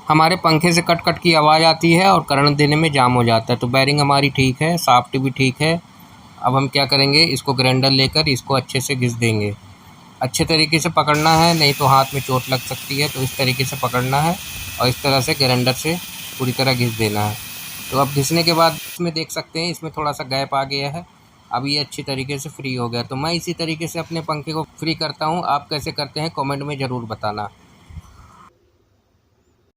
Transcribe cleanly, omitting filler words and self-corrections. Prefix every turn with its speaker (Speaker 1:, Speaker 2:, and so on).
Speaker 1: हमारे पंखे से कट कट की आवाज़ आती है और करंट देने में जाम हो जाता है। तो बेरिंग हमारी ठीक है, शाफ्ट भी ठीक है। अब हम क्या करेंगे, इसको ग्राइंडर लेकर इसको अच्छे से घिस देंगे। अच्छे तरीके से पकड़ना है, नहीं तो हाथ में चोट लग सकती है। तो इस तरीके से पकड़ना है और इस तरह से ग्राइंडर से पूरी तरह घिस देना है। तो अब घिसने के बाद इसमें देख सकते हैं, इसमें थोड़ा सा गैप आ गया है। अब ये अच्छी तरीके से फ्री हो गया। तो मैं इसी तरीके से अपने पंखे को फ्री करता हूँ। आप कैसे करते हैं कमेंट में ज़रूर बताना।